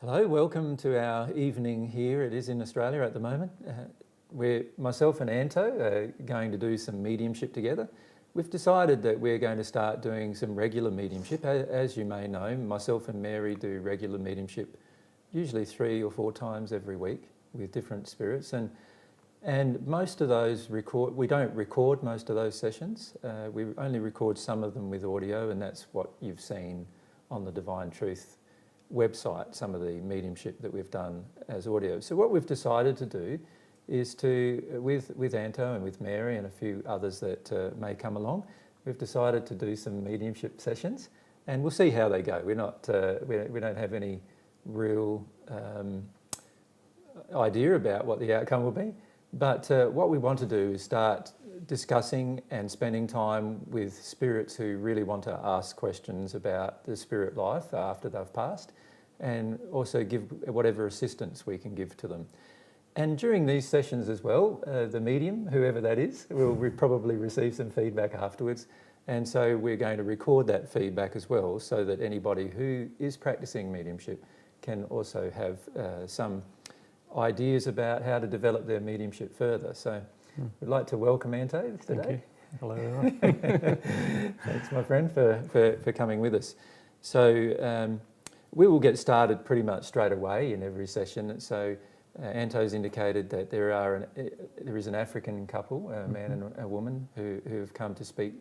Hello, welcome to our evening here. It is in Australia at the moment. Myself and Anto are going to do some mediumship together. We've decided that we're going to start doing some regular mediumship. As you may know, myself and Mary do regular mediumship usually 3 or 4 times every week with different spirits. And most of those we don't record most of those sessions. We only record some of them with audio, and that's what you've seen on the Divine Truth website, some of the mediumship that we've done as audio. So what we've decided to do is to, with Anto and with Mary and a few others that may come along, we've decided to do some mediumship sessions, and we'll see how they go. We're not, we don't have any real idea about what the outcome will be, but what we want to do is start discussing and spending time with spirits who really want to ask questions about the spirit life after they've passed, and also give whatever assistance we can give to them. And during these sessions as well, the medium, whoever that is, will probably receive some feedback afterwards, and so we're going to record that feedback as well, so that anybody who is practicing mediumship can also have some ideas about how to develop their mediumship further. So we'd like to welcome Anto today. Thank you. Hello, everyone. Thanks, my friend, for coming with us. So we will get started pretty much straight away in every session. So Anto's indicated that there is an African couple, a man and a woman, who have come to speak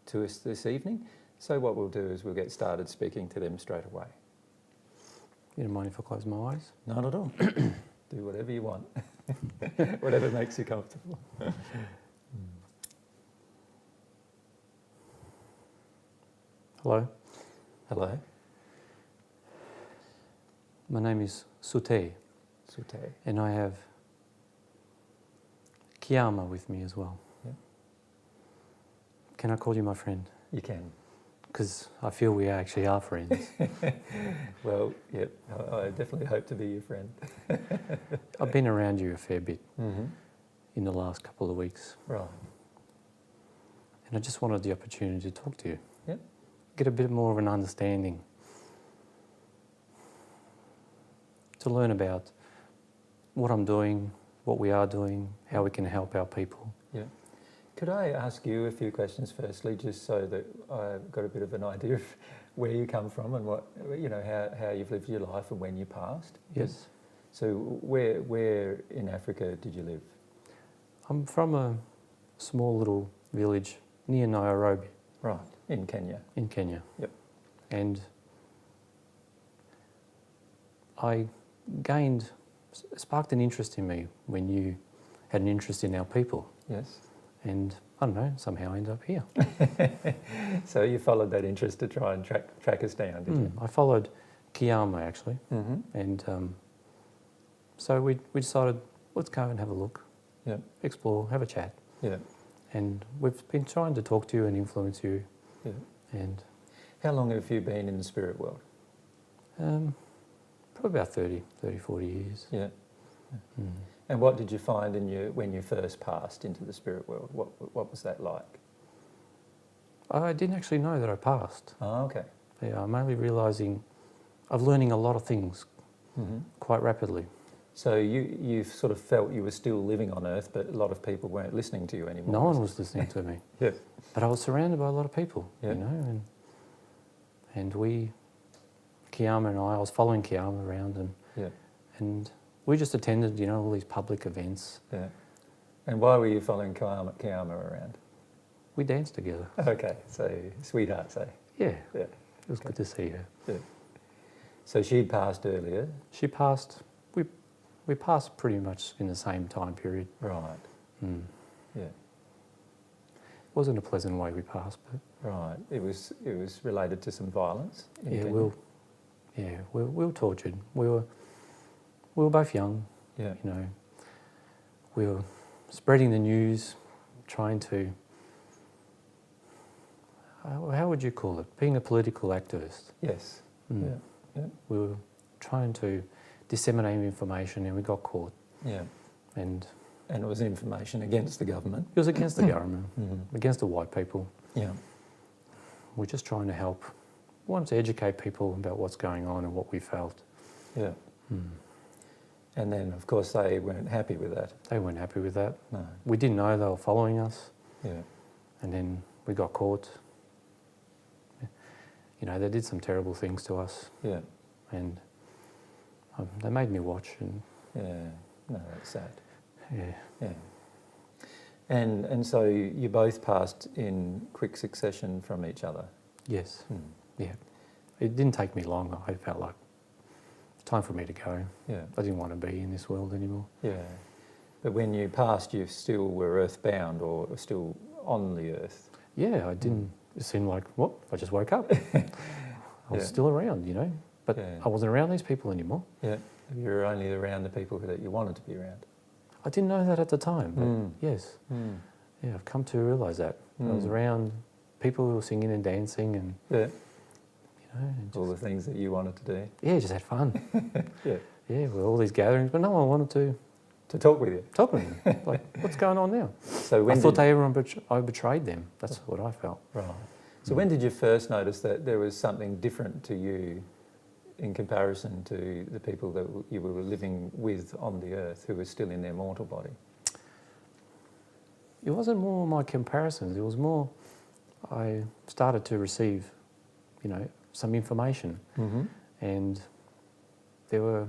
to us this evening. So what we'll do is we'll get started speaking to them straight away. You don't mind if I close my eyes? Not at all. Do whatever you want. Whatever makes you comfortable. Hello. Hello. My name is Sute, Sute. and I have Kiyama with me as well. Yeah. Can I call you my friend? You can. Because I feel we actually are friends. Well, yeah, I definitely hope to be your friend. I've been around you a fair bit in the last couple of weeks. Right. And I just wanted the opportunity to talk to you. Yep. Get a bit more of an understanding. To learn about what I'm doing, what we are doing, how we can help our people. Yeah. Could I ask you a few questions firstly, just so that I've got a bit of an idea of where you come from and what, you know, how you've lived your life and when you passed? Yes. So where in Africa did you live? I'm from a small little village near Nairobi. Right, in Kenya. In Kenya. Yep. And I sparked an interest in me when you had an interest in our people. Yes. And I don't know, somehow I ended up here. So you followed that interest to try and track us down, did you? I followed Kiyama actually. And so we decided, let's go and have a look, explore, have a chat. Yeah. And we've been trying to talk to you and influence you. Yeah. And How long have you been in the spirit world? probably about 30, 40 years. Yeah. And what did you find when you first passed into the spirit world? What was that like? I didn't actually know that I passed. Oh, okay. Yeah, I'm only realising I'm learning a lot of things quite rapidly. So you sort of felt you were still living on Earth, but a lot of people weren't listening to you anymore. No one was listening to me. Yeah. But I was surrounded by a lot of people, Yeah. you know, and Kiyama and I was following Kiyama around and we just attended, you know, all these public events. Yeah. And why were you following Kiyama around? We danced together. Okay, so sweethearts, eh? Yeah. Yeah. It was good to see her. Yeah. So she'd passed earlier. She passed, we passed pretty much in the same time period. Right. Yeah. It wasn't a pleasant way we passed, but... Right. It was related to some violence in Kenya? we were tortured. We were both young. Yeah. You know, we were spreading the news, trying to, how would you call it? Being a political activist. Yes. Yeah. Yeah. We were trying to disseminate information and we got caught. Yeah. And it was information against the government? It was against the government, against the white people. Yeah. We're just trying to help. We wanted to educate people about what's going on and what we felt. Yeah. And then, of course, they weren't happy with that. They weren't happy with that. No. We didn't know they were following us, Yeah. and then we got caught. You know, they did some terrible things to us, Yeah. and they made me watch, and Yeah. No, that's sad. yeah. Yeah. And so you both passed in quick succession from each other. Yes. Hmm. Yeah. It didn't take me long. I felt like it's time for me to go. Yeah. I didn't want to be in this world anymore. Yeah. But when you passed, you still were earthbound or still on the earth. Yeah, I didn't. It seemed like, what? I just woke up. I was Yeah. still around, you know, but Yeah. I wasn't around these people anymore. Yeah. You were only around the people that you wanted to be around. I didn't know that at the time, but Mm. yes, Mm. yeah, I've come to realise that. I was Mm. around people who were singing and dancing, and Yeah. you know, and All just, the things that you wanted to do. yeah, just had fun. Yeah. Yeah, with all these gatherings, but no one wanted to To talk with you. talk to me. Like, what's going on now? So I when thought did, I betrayed them. That's what I felt. right. So when did you first notice that there was something different to you in comparison to the people that you were living with on the earth who were still in their mortal body? It wasn't more my comparisons. It was more I started to receive, you know, some information, Mm-hmm. and there were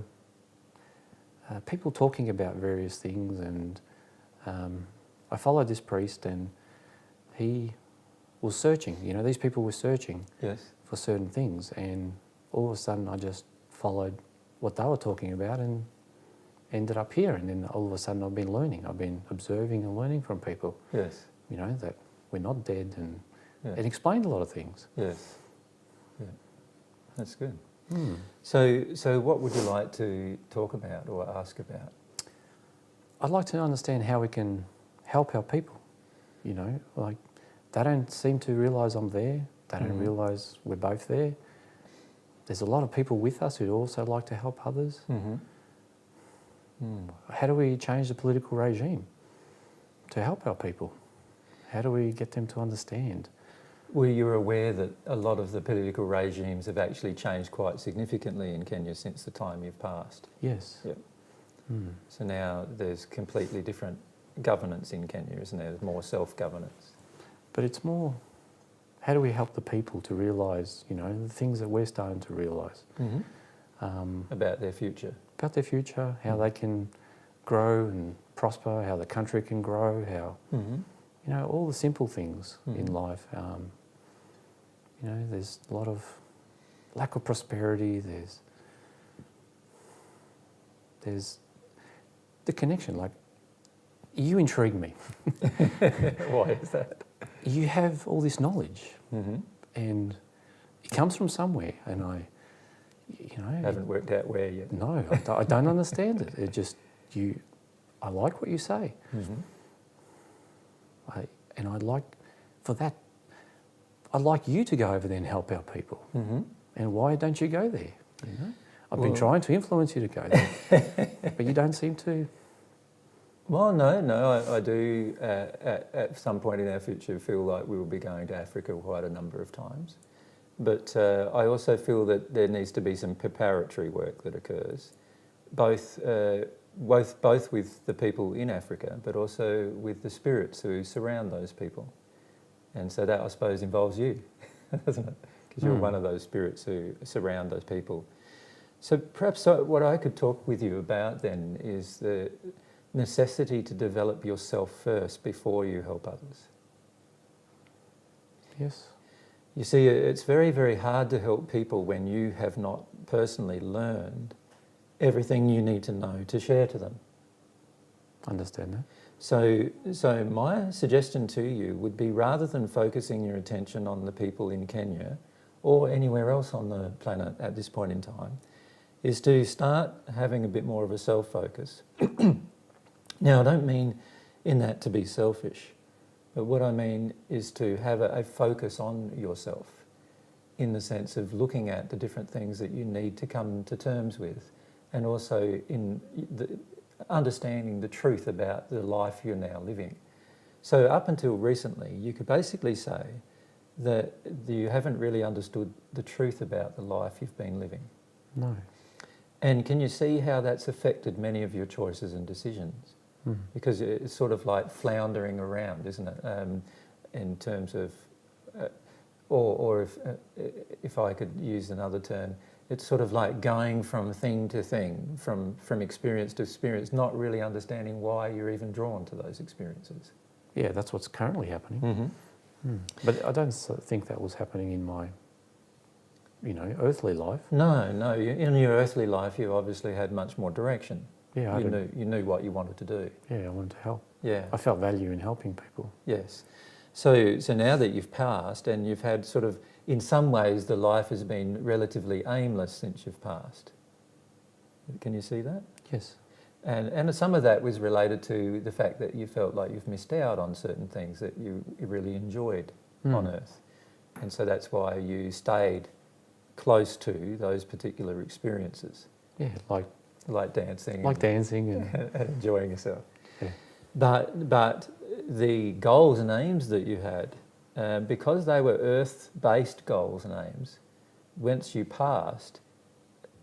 people talking about various things, and I followed this priest, and he was searching. You know, these people were searching Yes. for certain things, and all of a sudden I just followed what they were talking about and ended up here. And then all of a sudden I've been learning. I've been observing and learning from people, Yes. you know, that we're not dead, and Yeah. it explained a lot of things. Yes. Yeah. That's good. Hmm. So what would you like to talk about or ask about? I'd like to understand how we can help our people, you know, like they don't seem to realise I'm there. They don't Mhm. realise we're both there. There's a lot of people with us who also like to help others. Mm-hmm. Mm. How do we change the political regime to help our people? How do we get them to understand? Were you aware that a lot of the political regimes have actually changed quite significantly in Kenya since the time you've passed? Yes. Yeah. Hmm. So now there's completely different governance in Kenya, isn't there? There's more self-governance. But it's more, how do we help the people to realise, you know, the things that we're starting to realise About their future. about their future, how they can grow and prosper, how the country can grow, how, Mm-hmm. you know, all the simple things in Mhm. life. You know, there's a lot of lack of prosperity. There's the connection. Like, you intrigue me. Why is that? You have all this knowledge, Mm-hmm. and it comes from somewhere. And you know, Haven't worked out where yet. no, I don't understand it. It just I like what you say. Mm-hmm. I'd like, for that, I'd like you to go over there and help our people. Mm-hmm. And why don't you go there? You know, I've been Well- trying to influence you to go there, but you don't seem to. Well, no, I do at some point in our future feel like we will be going to Africa quite a number of times. But I also feel that there needs to be some preparatory work that occurs, both with the people in Africa, but also with the spirits who surround those people. And so that, I suppose, involves you, doesn't it? Because you're one of those spirits who surround those people. So perhaps what I could talk with you about then is the necessity to develop yourself first before you help others. Yes. You see, it's very, very hard to help people when you have not personally learned everything you need to know to share to them. Understand that. So my suggestion to you would be, rather than focusing your attention on the people in Kenya or anywhere else on the planet at this point in time, is to start having a bit more of a self-focus. Now, I don't mean in that to be selfish, but what I mean is to have a focus on yourself, in the sense of looking at the different things that you need to come to terms with, and also in understanding the truth about the life you're now living. So up until recently, you could basically say that you haven't really understood the truth about the life you've been living. No. And can you see how that's affected many of your choices and decisions? Mm. Because it's sort of like floundering around, isn't it? In terms of, or if I could use another term, it's sort of like going from thing to thing, from experience to experience, not really understanding why you're even drawn to those experiences. Yeah, that's what's currently happening. Mm-hmm. But I don't think that was happening in my, earthly life. No. In your earthly life, you obviously had much more direction. Yeah, You knew what you wanted to do. Yeah, I wanted to help. Yeah. I felt value in helping people. Yes. So now that you've passed and you've had sort of, in some ways, the life has been relatively aimless since you've passed. Can you see that? Yes. And some of that was related to the fact that you felt like you've missed out on certain things that you really enjoyed on Earth. And so that's why you stayed close to those particular experiences. Yeah, Like dancing. like dancing and and enjoying yourself. Yeah. But the goals and aims that you had, because they were earth-based goals and aims, once you passed,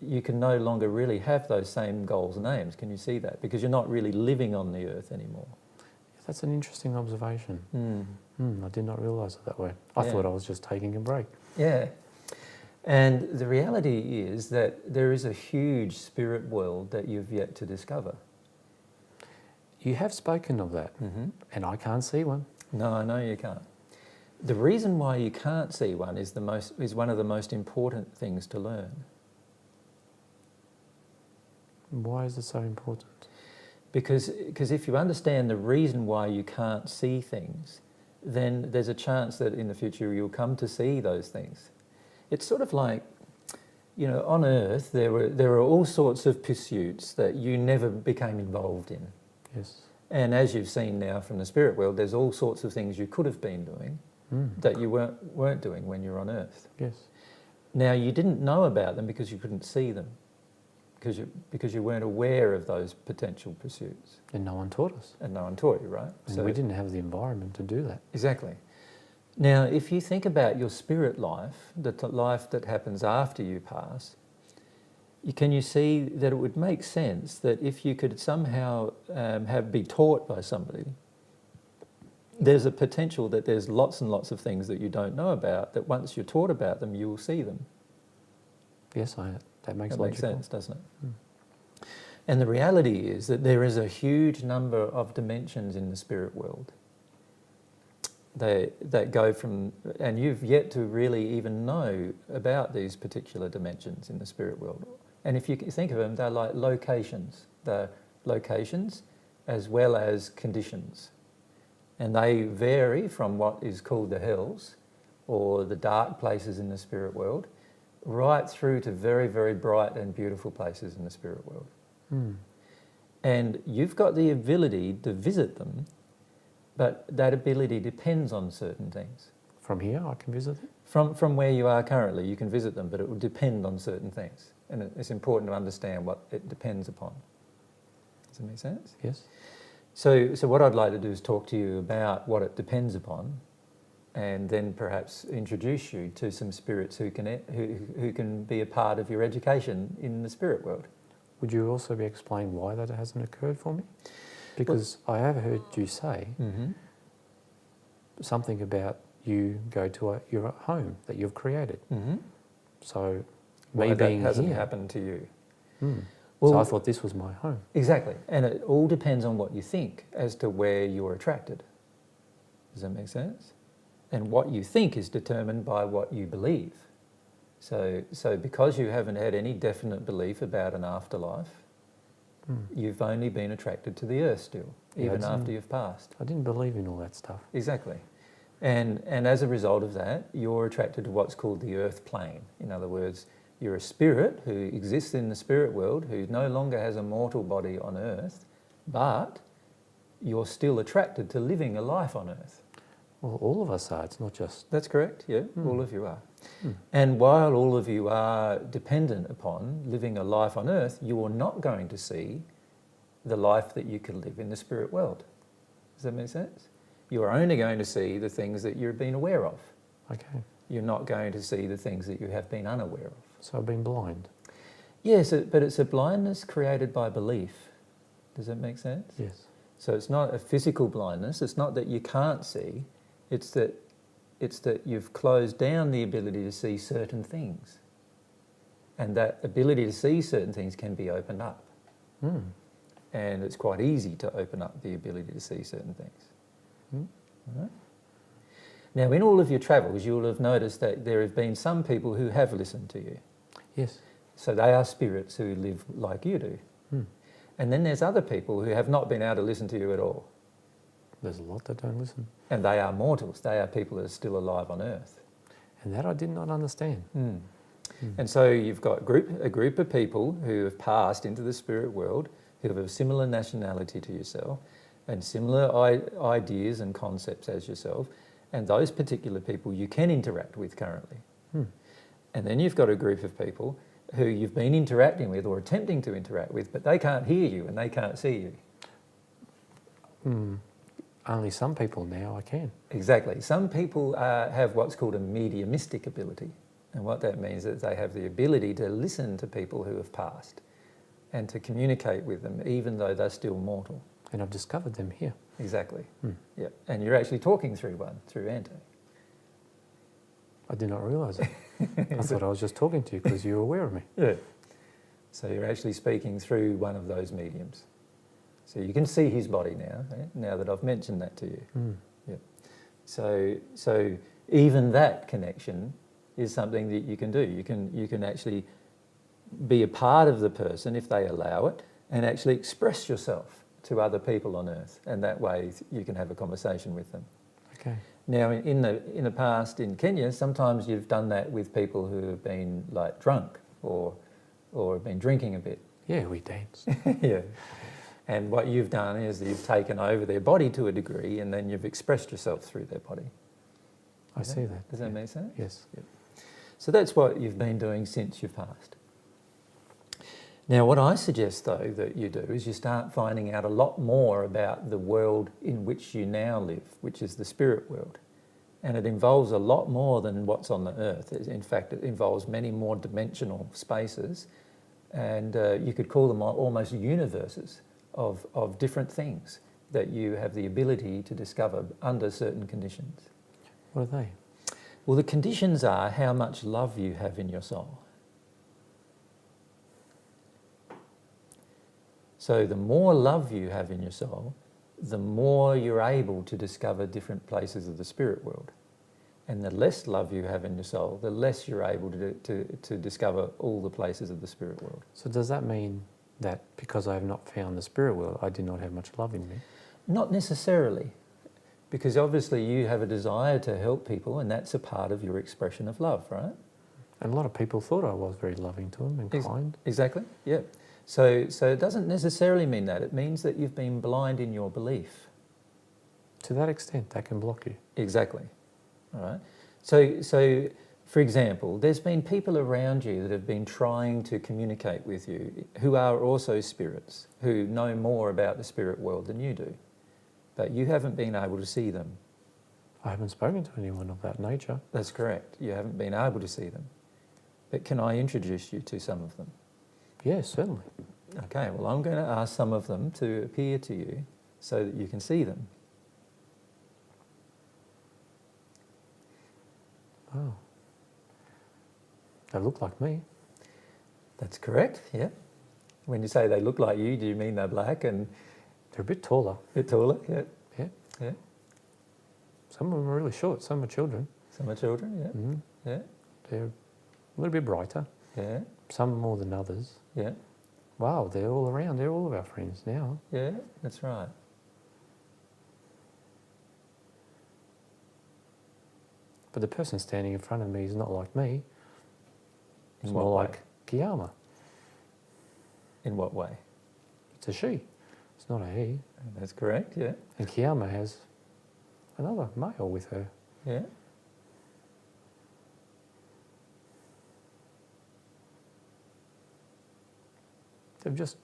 you can no longer really have those same goals and aims. Can you see that? Because you're not really living on the earth anymore. That's an interesting observation. I did not realise it that way. I Yeah. thought I was just taking a break. Yeah. And the reality is that there is a huge spirit world that you've yet to discover. You have spoken of that, Mm-hmm. and I can't see one. No, you can't. The reason why you can't see one is one of the most important things to learn. Why is it so important? Because if you understand the reason why you can't see things, then there's a chance that in the future you'll come to see those things. It's sort of like, on Earth there were all sorts of pursuits that you never became involved in. Yes. And as you've seen now from the spirit world, there's all sorts of things you could have been doing that you weren't doing when you're on Earth. Yes. Now, you didn't know about them because you couldn't see them, because you weren't aware of those potential pursuits. And no one taught us. And no one taught you, right? And we didn't have the environment to do that. Exactly. Now, if you think about your spirit life, the life that happens after you pass, can you see that it would make sense that if you could somehow be taught by somebody, there's a potential that there's lots and lots of things that you don't know about, that once you're taught about them, you will see them. Yes, that makes That makes logical sense, doesn't it? And the reality is that there is a huge number of dimensions in the spirit world that go from, and you've yet to really even know about these particular dimensions in the spirit world. And if you think of them, they're like locations. They're locations as well as conditions. And they vary from what is called the hells, or the dark places in the spirit world, right through to very, very bright and beautiful places in the spirit world. And you've got the ability to visit them, but that ability depends on certain things. From here, I can visit it? From where you are currently, you can visit them, but it will depend on certain things. And it's important to understand what it depends upon. Does that make sense? Yes. So what I'd like to do is talk to you about what it depends upon, and then perhaps introduce you to some spirits who can be a part of your education in the spirit world. Would you also be explaining why that hasn't occurred for me? Because I have heard you say something about you go to your home that you've created. So Why me that being hasn't here, happened to you. so Well, I thought this was my home. exactly. And it all depends on what you think as to where you're attracted. Does that make sense? And what you think is determined by what you believe. So because you haven't had any definite belief about an afterlife, you've only been attracted to the earth still, Yeah, even after you've passed. I didn't believe in all that stuff. Exactly. And as a result of that, you're attracted to what's called the earth plane. In other words, you're a spirit who exists in the spirit world, who no longer has a mortal body on earth, but you're still attracted to living a life on earth. Well, all of us are. It's not just... That's correct, yeah, all of you are. And while all of you are dependent upon living a life on earth, you are not going to see the life that you can live in the spirit world. Does that make sense? You are only going to see the things that you've been aware of. Okay. You're not going to see the things that you have been unaware of. So I've been blind. Yes, but it's a blindness created by belief. Does that make sense? Yes. So it's not a physical blindness. It's not that you can't see. It's that you've closed down the ability to see certain things. And that ability to see certain things can be opened up. Mm. And it's quite easy to open up the ability to see certain things. Mm. All right? Now, in all of your travels, you'll have noticed that there have been some people who have listened to you. Yes. So they are spirits who live like you do. Mm. And then there's other people who have not been able to listen to you at all. There's a lot that don't listen. And they are mortals. They are people that are still alive on earth. And that I did not understand. Mm. Mm. And so you've got a group of people who have passed into the spirit world, who have a similar nationality to yourself and similar ideas and concepts as yourself. And those particular people you can interact with currently. Mm. And then you've got a group of people who you've been interacting with or attempting to interact with, but they can't hear you and they can't see you. Mm. Only some people now I can. Exactly. Some people have what's called a mediumistic ability. And what that means is they have the ability to listen to people who have passed and to communicate with them even though they're still mortal. And I've discovered them here. Exactly. Mm. Yeah. And you're actually talking through one, through Anto. I did not realise it. I thought I was just talking to you because you were aware of me. Yeah. So you're actually speaking through one of those mediums. So you can see his body now, now that I've mentioned that to you. Mm. Yeah. So even that connection is something that you can do. You can actually be a part of the person if they allow it and actually express yourself to other people on earth, and that way you can have a conversation with them. Okay. Now in the past in Kenya, sometimes you've done that with people who have been like drunk or have been drinking a bit. Yeah, we danced. Yeah. And what you've done is you've taken over their body to a degree and then you've expressed yourself through their body. I see that. Does that make sense? Yes. So that's what you've been doing since you've passed. Now what I suggest though that you do is you start finding out a lot more about the world in which you now live, which is the spirit world. And it involves a lot more than what's on the earth. In fact, it involves many more dimensional spaces, and you could call them almost universes of different things that you have the ability to discover under certain conditions. What are they? Well, the conditions are how much love you have in your soul. So the more love you have in your soul, the more you're able to discover different places of the spirit world. And the less love you have in your soul, the less you're able to discover all the places of the spirit world. So does that mean that because I have not found the spirit world, I do not have much love in me? Not necessarily, because obviously you have a desire to help people and that's a part of your expression of love, right? And a lot of people thought I was very loving to them and kind. Exactly, yeah. So it doesn't necessarily mean that. It means that you've been blind in your belief. To that extent, that can block you. Exactly, all right? So for example, there's been people around you that have been trying to communicate with you who are also spirits, who know more about the spirit world than you do, but you haven't been able to see them. I haven't spoken to anyone of that nature. That's correct. You haven't been able to see them. But can I introduce you to some of them? Yes, certainly. Okay, well, I'm going to ask some of them to appear to you so that you can see them. Oh. They look like me. That's correct, yeah. When you say they look like you, do you mean they're black and They're a bit taller. a bit taller? Yeah. Yeah. Yeah. Some of them are really short. Some are children. Some are children, yeah. Mm. Yeah. They're a little bit brighter. Yeah. Some more than others. Yeah. Wow, they're all around. They're all of our friends now. Yeah, that's right. But the person standing in front of me is not like me. It's In what more way? like Kiyama. In what way? It's a she. It's not a he. That's correct, yeah. And Kiyama has another male with her. Yeah. They've just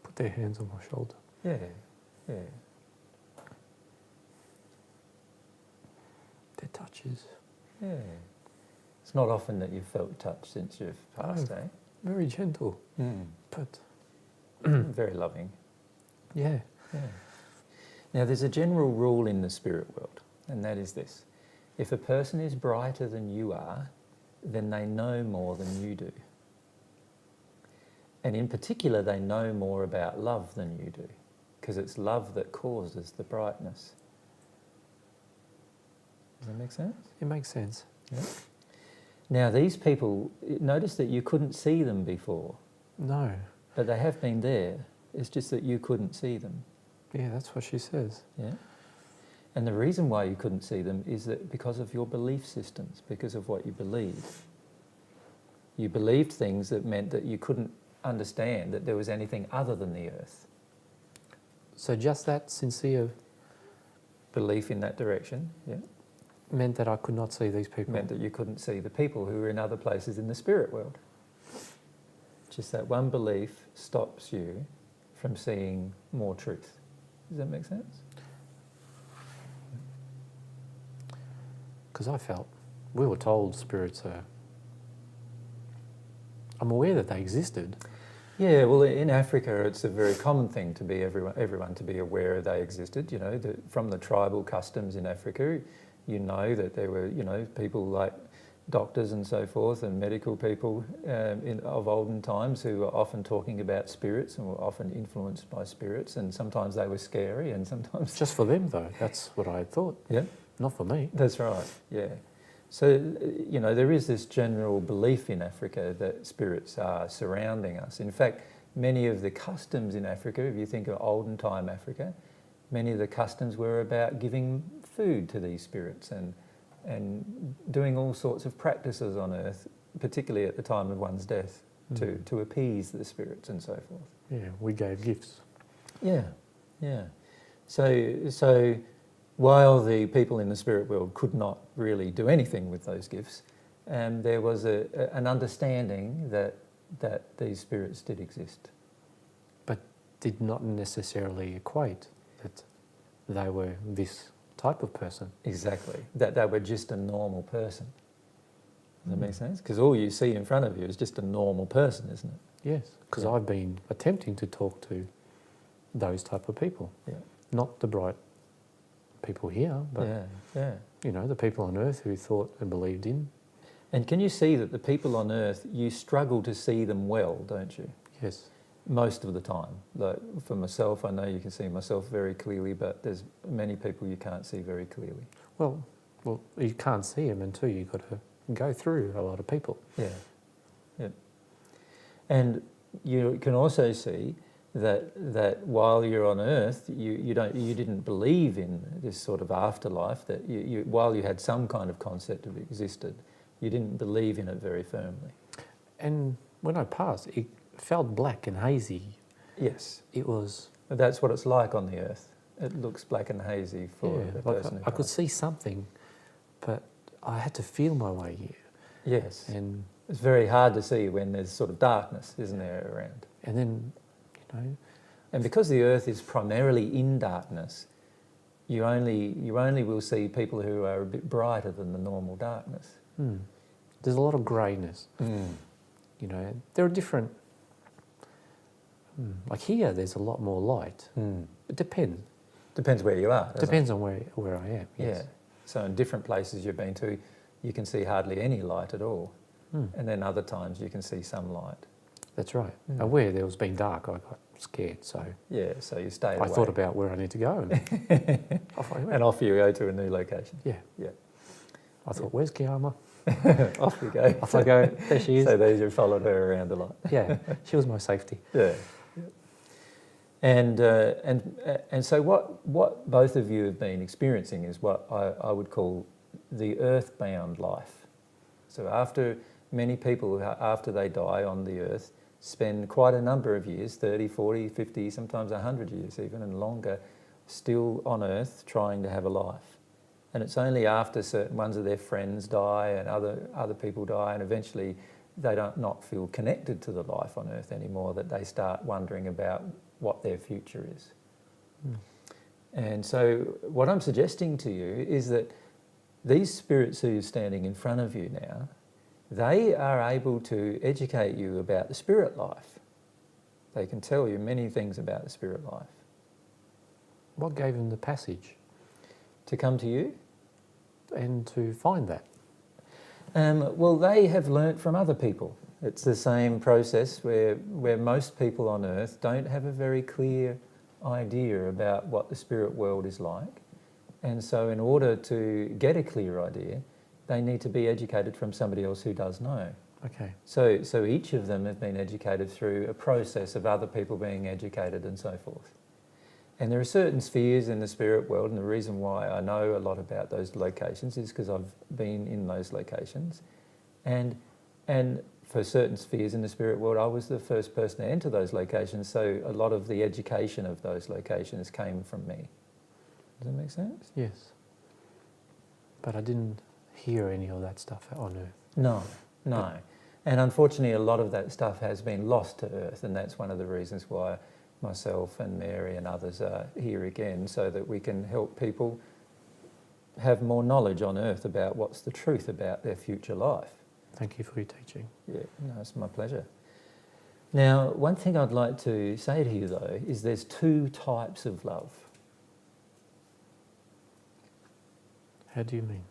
put their hands on my shoulder. Yeah. Yeah. Their touches. Yeah. It's not often that you've felt touch since you've passed, eh? very gentle, but Very loving. yeah. Yeah. Now, there's a general rule in the spirit world, and that is this. If a person is brighter than you are, then they know more than you do. And in particular, they know more about love than you do, because it's love that causes the brightness. Does that make sense? It makes sense. Yeah. Now, these people, notice that you couldn't see them before, No. but they have been there. It's just that you couldn't see them. Yeah, that's what she says. Yeah. And the reason why you couldn't see them is that because of your belief systems, because of what you believed. You believed things that meant that you couldn't understand that there was anything other than the earth. So just that sincere Belief in that direction, yeah, meant that I could not see these people. meant that you couldn't see the people who were in other places in the spirit world. Just that one belief stops you from seeing more truth. Does that make sense? Because I felt, we were told spirits are... I'm aware that they existed. Yeah, well, in Africa, it's a very common thing to be everyone to be aware they existed. You know, from the tribal customs in Africa, you know that there were, you know, people like doctors and so forth, and medical people of olden times who were often talking about spirits and were often influenced by spirits, and sometimes they were scary, and sometimes Just for them, though. That's what I had thought. yeah, Not for me. that's right. Yeah. So, you know, there is this general belief in Africa that spirits are surrounding us. In fact, many of the customs in Africa, if you think of olden time Africa, many of the customs were about giving food to these spirits and doing all sorts of practices on earth, particularly at the time of one's death, to appease the spirits and so forth. Yeah, we gave gifts. Yeah, yeah. So while the people in the spirit world could not really do anything with those gifts, there was an understanding that these spirits did exist. But did not necessarily equate that they were this type of person. Exactly. That they were just a normal person. Does that make sense? Because all you see in front of you is just a normal person, isn't it? Yes, because Yeah. I've been attempting to talk to those type of people. Yeah. Not the bright people here, but Yeah. you know, the people on earth who thought and believed in. And can you see that the people on earth, you struggle to see them well, don't you? Yes. Most of the time. Like for myself, I know you can see myself very clearly, but there's many people you can't see very clearly. Well, you can't see them until you've got to go through a lot of people. Yeah. Yeah. And you can also see that while you're on earth, you didn't believe in this sort of afterlife, that while you had some kind of concept of it existed, you didn't believe in it very firmly. And when I passed, it felt black and hazy. Yes. It was... That's what it's like on the earth. It looks black and hazy for the like person who I could passed. see something, but I had to feel my way here. Yes. And It's very hard to see when there's sort of darkness, isn't there, around? then, you know, And because the earth is primarily in darkness, you only will see people who are a bit brighter than the normal darkness. there's a lot of greyness. You know, there are different... like here, there's a lot more light. It depends. Depends where you are. doesn't it? Depends on where I am. Yes. Yeah. So in different places you've been to, you can see hardly any light at all. And then other times you can see some light. That's right. And where there was been dark, I got scared. So Yeah, so you stay I away. thought about where I need to go, and off I went. And off you go to a new location. Yeah. Yeah. I thought, where's Kiama? Off you go. Off I go. There she is. So there you followed her around a lot. Yeah, she was my safety. Yeah. And so what both of you have been experiencing is what I would call the earthbound life. So after many people, after they die on the earth, spend quite a number of years, 30, 40, 50, sometimes 100 years even and longer, still on earth trying to have a life. And it's only after certain ones of their friends die and other people die and eventually they don't not feel connected to the life on earth anymore that they start wondering about what their future is. And so what I'm suggesting to you is that these spirits who are standing in front of you now, they are able to educate you about the spirit life. They can tell you many things about the spirit life. What gave him the passage To come to you? and to find that? Well, they have learnt from other people. It's the same process where most people on earth don't have a very clear idea about what the spirit world is like. And so in order to get a clear idea, they need to be educated from somebody else who does know. Okay. So each of them have been educated through a process of other people being educated and so forth. And there are certain spheres in the spirit world, and the reason why I know a lot about those locations is because I've been in those locations. And for certain spheres in the spirit world, I was the first person to enter those locations, so a lot of the education of those locations came from me. Does that make sense? Yes. But I didn't hear any of that stuff on earth. No. And unfortunately, a lot of that stuff has been lost to earth, and that's one of the reasons why myself and Mary and others are here again, so that we can help people have more knowledge on earth about what's the truth about their future life. Thank you for your teaching. Yeah, no, it's my pleasure. Now, one thing I'd like to say to you though is there's two types of love. How do you mean?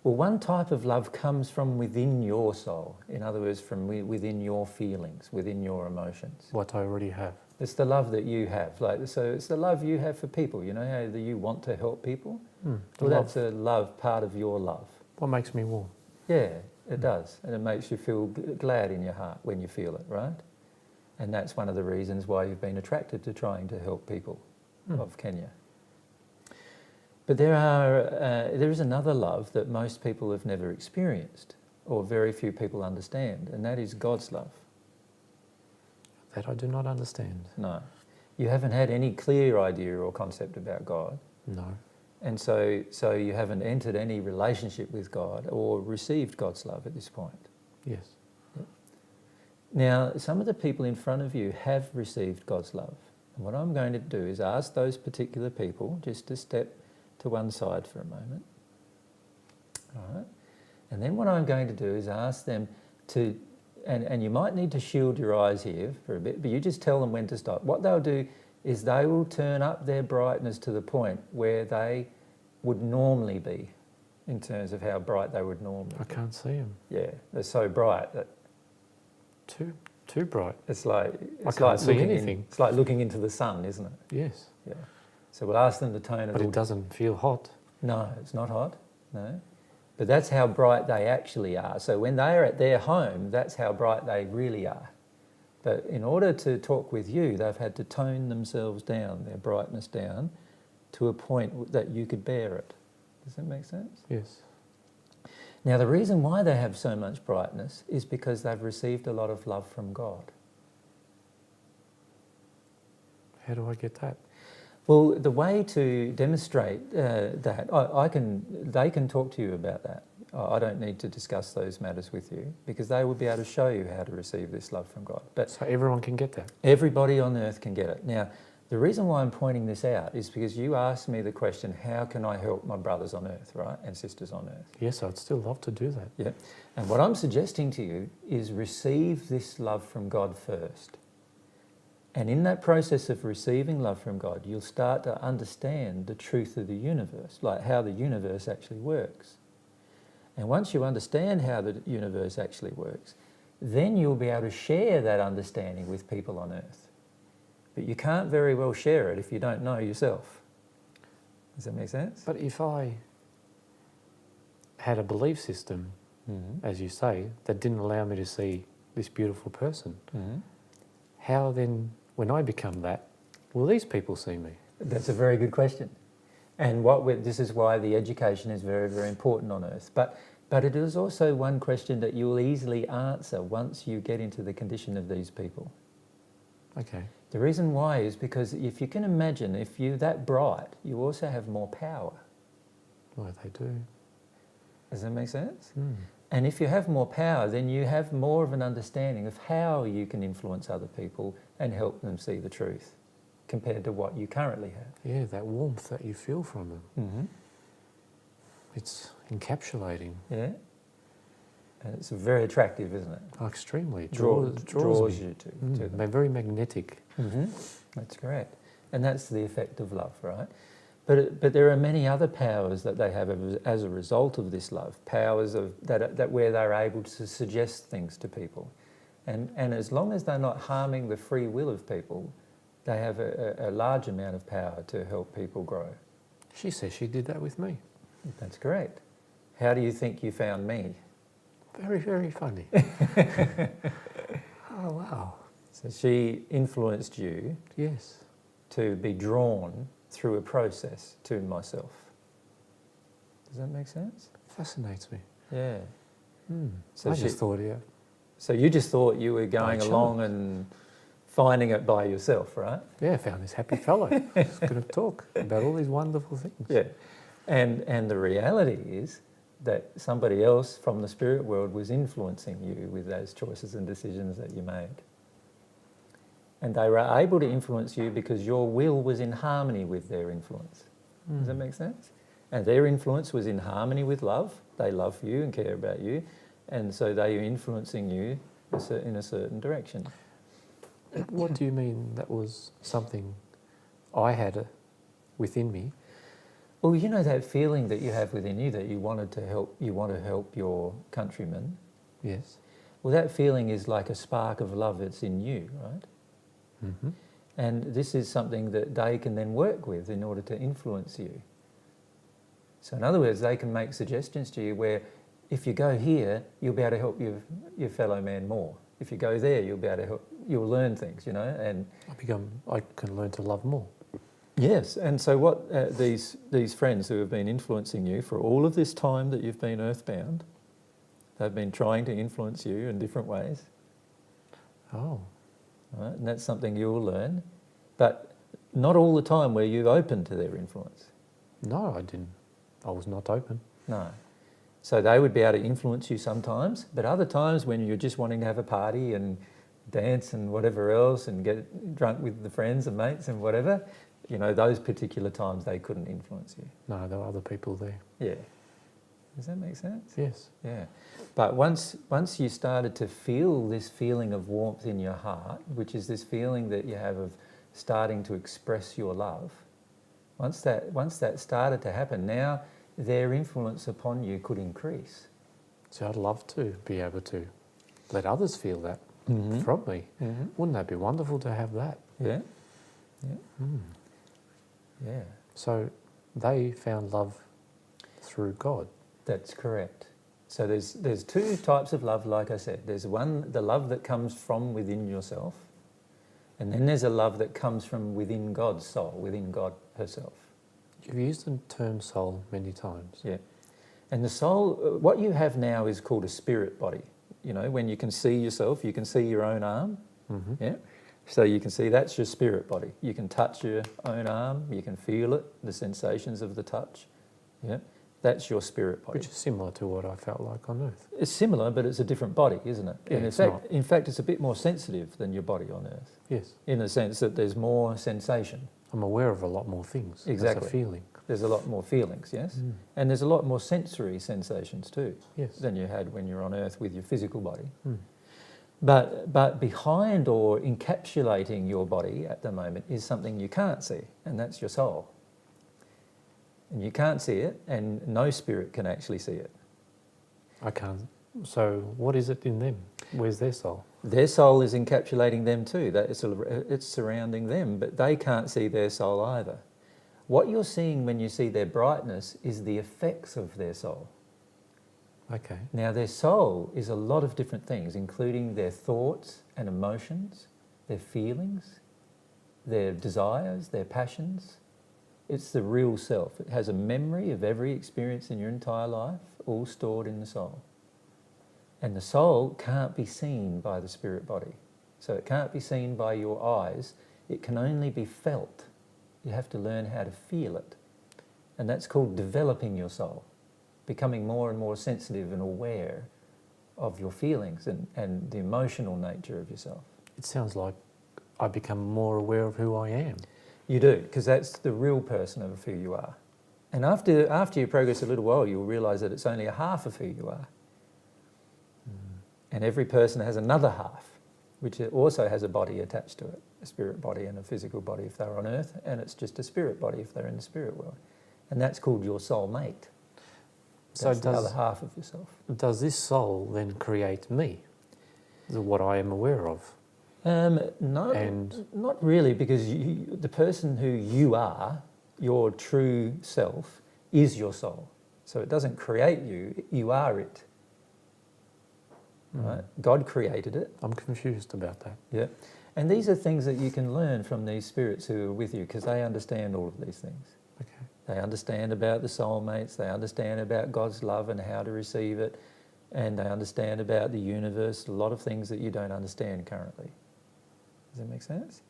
Well, one type of love comes from within your soul. In other words, from within your feelings, within your emotions. What I already have. It's the love that you have. So it's the love you have for people. You know how you want to help people? Well, that's a love, part of your love. What makes me warm? Yeah, it does. And it makes you feel glad in your heart when you feel it, right? And that's one of the reasons why you've been attracted to trying to help people of Kenya. But there is another love that most people have never experienced, or very few people understand, and that is God's love. That I do not understand. No. You haven't had any clear idea or concept about God. No. And so you haven't entered any relationship with God or received God's love at this point. Yes. Now, some of the people in front of you have received God's love. And what I'm going to do is ask those particular people just to step to one side for a moment. All right? And then what I'm going to do is ask them to, and you might need to shield your eyes here for a bit, but you just tell them when to stop. What they'll do is they will turn up their brightness to the point where they would normally be in terms of how bright they would normally I be. can't see him. Yeah, they're so bright that Too bright. it's like can't see looking anything. it's like looking into the sun, isn't it? Yes. Yeah. So we'll ask them to tone it But all. it doesn't feel hot. No, it's not hot. No. But that's how bright they actually are. So when they are at their home, that's how bright they really are. But in order to talk with you, they've had to tone themselves down, their brightness down, to a point that you could bear it. Does that make sense? Yes. Now, the reason why they have so much brightness is because they've received a lot of love from God. How do I get that? Well, the way to demonstrate that, they can talk to you about that. I don't need to discuss those matters with you because they will be able to show you how to receive this love from God. But So everyone can get that. everybody on earth can get it. Now, the reason why I'm pointing this out is because you asked me the question, how can I help my brothers on earth, right, and sisters on earth? Yes, I'd still love to do that. Yeah. And what I'm suggesting to you is receive this love from God first. And in that process of receiving love from God, you'll start to understand the truth of the universe, like how the universe actually works. And once you understand how the universe actually works, then you'll be able to share that understanding with people on earth. But you can't very well share it if you don't know yourself. Does that make sense? But if I had a belief system, as you say, that didn't allow me to see this beautiful person, how then, when I become that, will these people see me? That's a very good question. And this is why the education is very, very important on earth. But it is also one question that you will easily answer once you get into the condition of these people. Okay. The reason why is because if you can imagine, if you're that bright, you also have more power. Well, they do. Does that make sense? Mm. And if you have more power, then you have more of an understanding of how you can influence other people and help them see the truth compared to what you currently have. Yeah, that warmth that you feel from them. Mm-hmm. It's encapsulating. Yeah. And it's very attractive, isn't it? Oh, extremely. It Draws draws me. you to Mm, them. they're very magnetic. That's correct. And that's the effect of love, right? But there are many other powers that they have as a result of this love, powers that where they're able to suggest things to people. And as long as they're not harming the free will of people, they have a large amount of power to help people grow. She says she did that with me. That's correct. How do you think you found me? Very, very funny. Oh, wow. So she influenced you Yes. to be drawn through a process to myself. Does that make sense? Fascinates me. Yeah. So I just thought, yeah. So you just thought you were going By along chance. and finding it by yourself, right? Yeah, I found this happy fellow. He's going to talk about all these wonderful things. Yeah. And the reality is that somebody else from the spirit world was influencing you with those choices and decisions that you made. And they were able to influence you because your will was in harmony with their influence. Does that make sense? And their influence was in harmony with love. They love you and care about you. And so they are influencing you in a certain direction. What do you mean that was something I had within me? Well, you know that feeling that you have within you that you want to help your countrymen. Yes. Well, that feeling is like a spark of love that's in you, right? Mm-hmm. And this is something that they can then work with in order to influence you. So in other words, they can make suggestions to you where if you go here, you'll be able to help your fellow man more. If you go there, you'll be able to help, you'll learn things, you know. And I can learn to love more. yes, and so what these friends who have been influencing you for all of this time that you've been earthbound, they've been trying to influence you in different ways. Oh. Right? And that's something you'll learn, but not all the time were you open to their influence. No, I didn't. I was not open. No. So they would be able to influence you sometimes, but other times when you're just wanting to have a party and dance and whatever else and get drunk with the friends and mates and whatever, you know, those particular times they couldn't influence you. No, there were other people there. Yeah. Does that make sense? Yes. Yeah. But once you started to feel this feeling of warmth in your heart, which is this feeling that you have of starting to express your love, once that started to happen, now their influence upon you could increase. So I'd love to be able to let others feel that Mm-hmm. from me. Mm-hmm. Wouldn't that be wonderful to have that? Yeah. Yeah. Yeah. So they found love through God. That's correct. So there's two types of love, like I said. There's one, the love that comes from within yourself, and then there's a love that comes from within God's soul, within God herself. You've used the term soul many times. Yeah. And the soul, what you have now is called a spirit body. You know, when you can see yourself, you can see your own arm. Mm-hmm. Yeah. So you can see that's your spirit body. You can touch your own arm, you can feel it, the sensations of the touch. Yeah. That's your spirit body. Which is similar to what I felt like on Earth. It's similar, but it's a different body, isn't it? Yeah, and it's in fact, it's a bit more sensitive than your body on Earth, Yes. in the sense that there's more sensation. I'm aware of a lot more things. Exactly. As a feeling. There's a lot more feelings, yes? And there's a lot more sensory sensations too, Yes. than you had when you're on Earth with your physical body. Mm. But behind or encapsulating your body at the moment is something you can't see, and that's your soul. And you can't see it, and no spirit can actually see it. I can't. So what is it in them? Where's their soul? Their soul is encapsulating them too. That it's surrounding them, but they can't see their soul either. What you're seeing when you see their brightness is the effects of their soul. Okay. Now, their soul is a lot of different things, including their thoughts and emotions, their feelings, their desires, their passions. It's the real self. It has a memory of every experience in your entire life, all stored in the soul. And the soul can't be seen by the spirit body. So it can't be seen by your eyes. It can only be felt. You have to learn how to feel it. And that's called developing your soul, becoming more and more sensitive and aware of your feelings and the emotional nature of yourself. It sounds like I become more aware of who I am. You do, because that's the real person of who you are. And after you progress a little while, you'll realise that it's only a half of who you are. And every person has another half, which also has a body attached to it, a spirit body and a physical body if they're on earth, and it's just a spirit body if they're in the spirit world. And that's called your soul mate. So That's the other half of yourself. does this soul then create me, what I am aware of? No, And- not really, because the person who you are, your true self, is your soul. So it doesn't create you, you are it. Right? God created it. I'm confused about that. Yeah. And these are things that you can learn from these spirits who are with you, because they understand all of these things. Okay. They understand about the soulmates, they understand about God's love and how to receive it, and they understand about the universe, a lot of things that you don't understand currently. Does that make sense?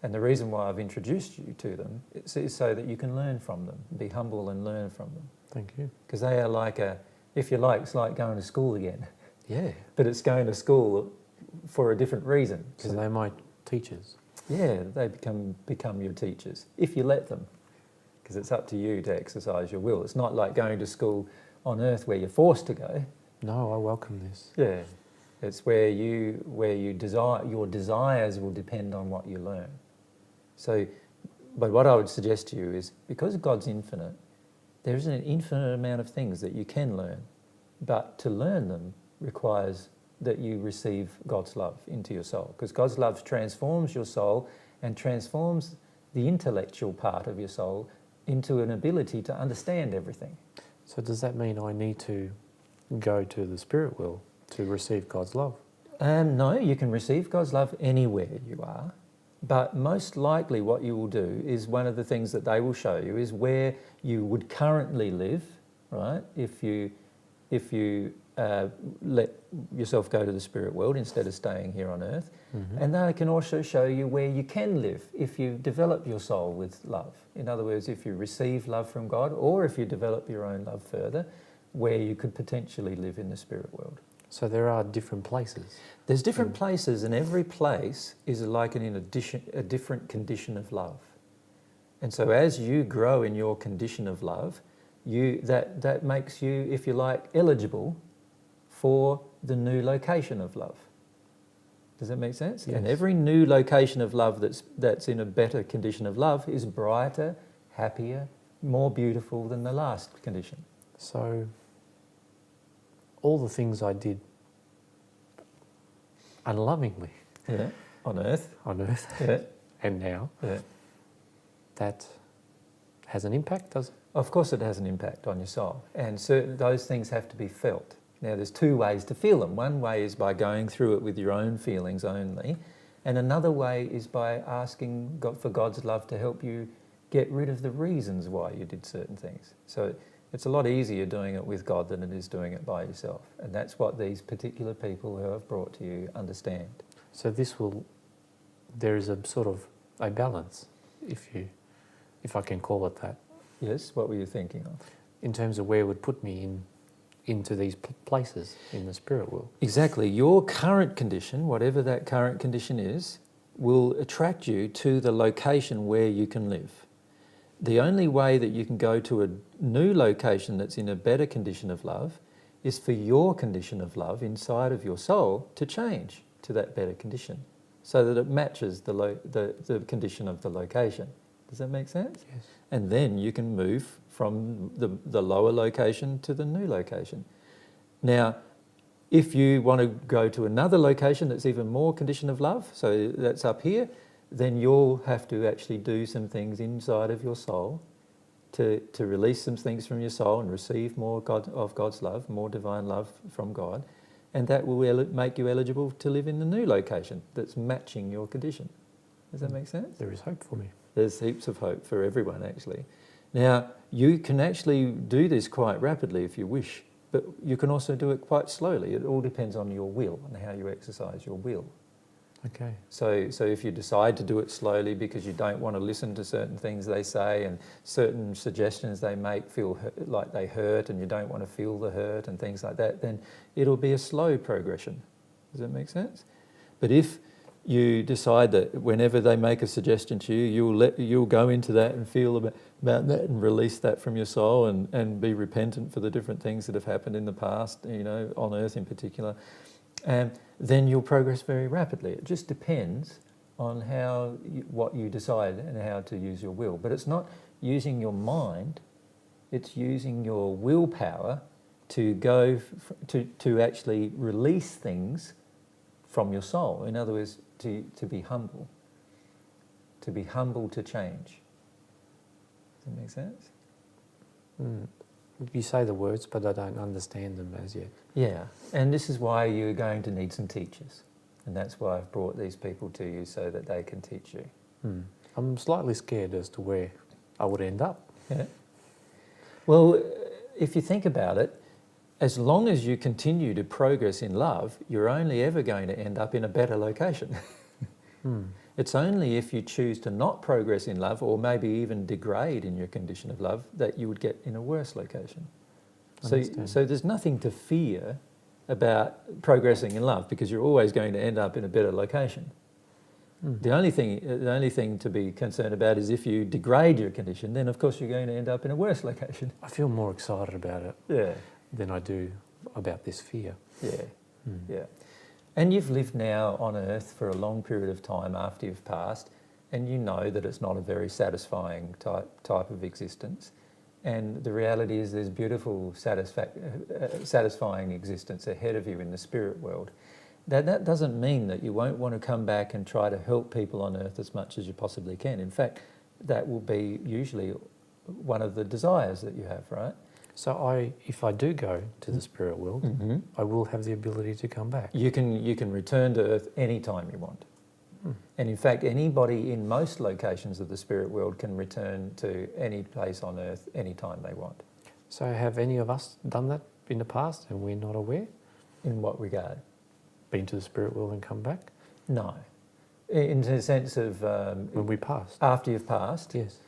And the reason why I've introduced you to them is so that you can learn from them, be humble and learn from them. Thank you. Because they are like if you like, it's like going to school again. Yeah. But it's going to school for a different reason. So they're my teachers. Yeah, they become your teachers, if you let them. Because it's up to you to exercise your will. It's not like going to school on earth where you're forced to go. No, I welcome this. Yeah. It's where you desire, your desires will depend on what you learn. So, but what I would suggest to you is, because God's infinite, there is an infinite amount of things that you can learn. But to learn them requires that you receive God's love into your soul. Because God's love transforms your soul and transforms the intellectual part of your soul into an ability to understand everything. So does that mean I need to go to the spirit world to receive God's love? No, you can receive God's love anywhere you are, but most likely what you will do is, one of the things that they will show you is where you would currently live, right? If you let yourself go to the spirit world instead of staying here on earth. Mm-hmm. And they can also show you where you can live if you develop your soul with love. In other words, if you receive love from God, or if you develop your own love further, where you could potentially live in the spirit world. So there are different places. There's different places, and every place is like a different condition of love. And so as you grow in your condition of love, that makes you, if you like, eligible for the new location of love. Does that make sense? Yes. And every new location of love that's in a better condition of love is brighter, happier, more beautiful than the last condition. So all the things I did unlovingly Yeah, on earth. on earth Yeah, and now, yeah. that has an impact, does it? Of course it has an impact on your soul, and those things have to be felt. Now there's two ways to feel them. One way is by going through it with your own feelings only, and another way is by asking God for God's love to help you get rid of the reasons why you did certain things. So it's a lot easier doing it with God than it is doing it by yourself, and that's what these particular people who I've brought to you understand. So there is a sort of a balance, if I can call it that, Yes, what were you thinking of? in terms of where it would put me into these places in the spirit world. Exactly. Your current condition, whatever that current condition is, will attract you to the location where you can live. The only way that you can go to a new location that's in a better condition of love is for your condition of love inside of your soul to change to that better condition, so that it matches the condition of the location. Does that make sense? Yes. And then you can move from the lower location to the new location. Now, if you want to go to another location that's even more condition of love, so that's up here, then you'll have to actually do some things inside of your soul to release some things from your soul and receive more of God's love, more divine love from God, and that will make you eligible to live in the new location that's matching your condition. Does that make sense? There is hope for me. There's heaps of hope for everyone, actually. Now, you can actually do this quite rapidly if you wish, but you can also do it quite slowly. It all depends on your will and how you exercise your will. Okay. So if you decide to do it slowly because you don't want to listen to certain things they say and certain suggestions they make feel like they hurt, and you don't want to feel the hurt and things like that, then it'll be a slow progression. Does that make sense? But if you decide that whenever they make a suggestion to you, you'll go into that and feel about that and release that from your soul and be repentant for the different things that have happened in the past, on earth in particular, then you'll progress very rapidly. It just depends on what you decide and how to use your will. But it's not using your mind, it's using your willpower to to actually release things from your soul. In other words, to be humble. To be humble to change. Does that make sense? Mm. You say the words, but I don't understand them as yet. Yeah, and this is why you're going to need some teachers. And that's why I've brought these people to you so that they can teach you. Mm. I'm slightly scared as to where I would end up. Yeah. Well, if you think about it, as long as you continue to progress in love, you're only ever going to end up in a better location. Mm. It's only if you choose to not progress in love, or maybe even degrade in your condition of love, that you would get in a worse location. So there's nothing to fear about progressing in love, because you're always going to end up in a better location. Mm. The only thing to be concerned about is if you degrade your condition, then of course you're going to end up in a worse location. I feel more excited about it Yeah. than I do about this fear. Yeah. Mm. Yeah. And you've lived now on earth for a long period of time after you've passed, and you know that it's not a very satisfying type of existence. And the reality is there's beautiful, satisfying existence ahead of you in the spirit world. That doesn't mean that you won't want to come back and try to help people on earth as much as you possibly can. In fact, that will be usually one of the desires that you have, right? So if I do go to the spirit world, Mm-hmm. I will have the ability to come back. You can return to earth anytime you want. Mm. And in fact, anybody in most locations of the spirit world can return to any place on earth anytime they want. So have any of us done that in the past and we're not aware? In what regard? Been to the spirit world and come back? No. In the sense of... When we passed? after you've passed? Yes.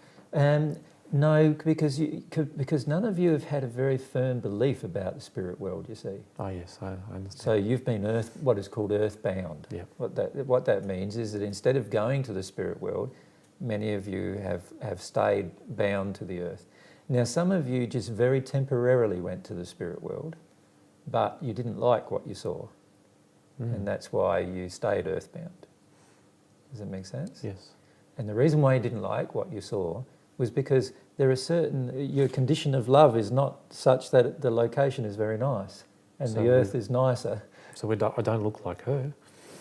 No, because none of you have had a very firm belief about the spirit world, you see. Oh yes, I understand. So you've been what is called earthbound. Yeah. What that means is that instead of going to the spirit world, many of you have stayed bound to the earth. Now, some of you just very temporarily went to the spirit world, but you didn't like what you saw, and that's why you stayed earthbound. Does that make sense? Yes. And the reason why you didn't like what you saw was because your condition of love is not such that the location is very nice, and So the earth is nicer. So I don't look like her.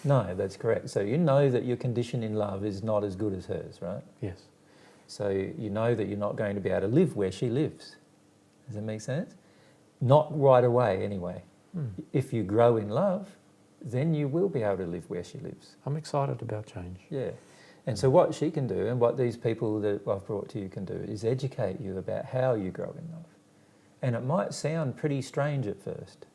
No, that's correct. So you know that your condition in love is not as good as hers, right? Yes. So you know that you're not going to be able to live where she lives. Does that make sense? Not right away, anyway. Mm. If you grow in love, then you will be able to live where she lives. I'm excited about change. Yeah. And so what she can do, and what these people that I've brought to you can do, is educate you about how you grow in love. And it might sound pretty strange at first.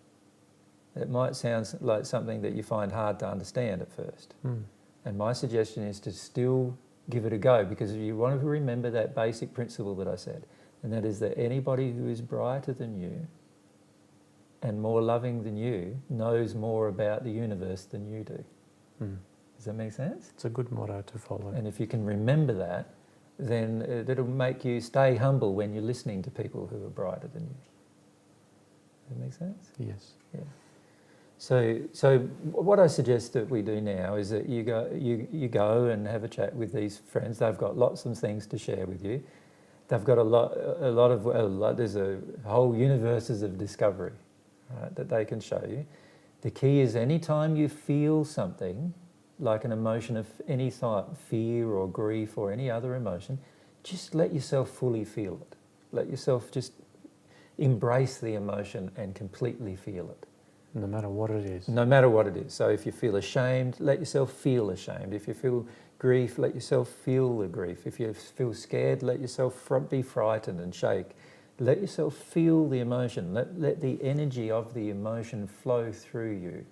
It might sound like something that you find hard to understand at first. Mm. And my suggestion is to still give it a go, because you want to remember that basic principle that I said, and that is that anybody who is brighter than you and more loving than you knows more about the universe than you do. Mm. Does that make sense? It's a good motto to follow. And if you can remember that, then it'll make you stay humble when you're listening to people who are brighter than you. Does that make sense? Yes. Yeah. So what I suggest that we do now is that you go and have a chat with these friends. They've got lots of things to share with you. They've got there's a whole universes of discovery, right, that they can show you. The key is anytime you feel something, like an emotion of any type, fear or grief or any other emotion, just let yourself fully feel it. Let yourself just embrace the emotion and completely feel it. No matter what it is. No matter what it is. So if you feel ashamed, let yourself feel ashamed. If you feel grief, let yourself feel the grief. If you feel scared, let yourself be frightened and shake. Let yourself feel the emotion. Let the energy of the emotion flow through you.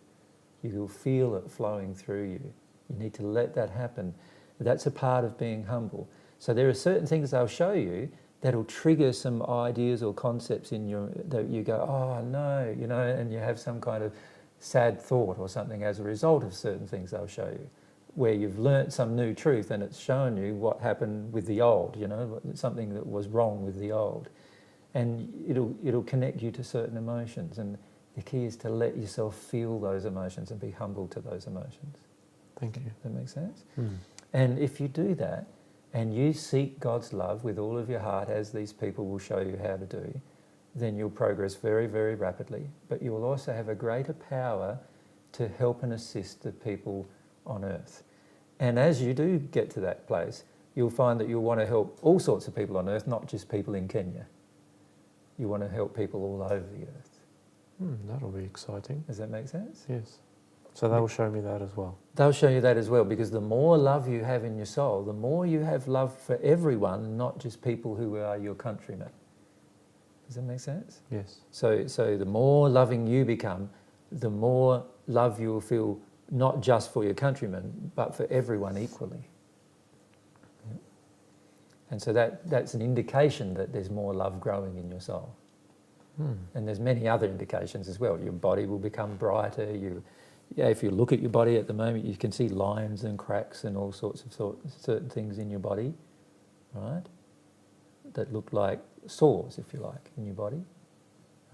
You will feel it flowing through you. You need to let that happen. That's a part of being humble. So there are certain things they'll show you that'll trigger some ideas or concepts in that you go, oh no, and you have some kind of sad thought or something as a result of certain things they'll show you, where you've learnt some new truth and it's shown you what happened with the old, something that was wrong with the old. And it'll connect you to certain emotions. And The key is to let yourself feel those emotions and be humble to those emotions. Thank you. Does that make sense? Mm. And if you do that, and you seek God's love with all of your heart, as these people will show you how to do, then you'll progress very, very rapidly. But you will also have a greater power to help and assist the people on earth. And as you do get to that place, you'll find that you'll want to help all sorts of people on earth, not just people in Kenya. You want to help people all over the earth. That'll be exciting. Does that make sense? Yes. So they'll show me that as well. They'll show you that as well, because the more love you have in your soul, the more you have love for everyone, not just people who are your countrymen. Does that make sense? Yes. So the more loving you become, the more love you will feel, not just for your countrymen, but for everyone equally. Yeah. And so that's an indication that there's more love growing in your soul. And there's many other indications as well. Your body will become brighter. If you look at your body at the moment, you can see lines and cracks and all sorts of certain things in your body, right? That look like sores, if you like, in your body,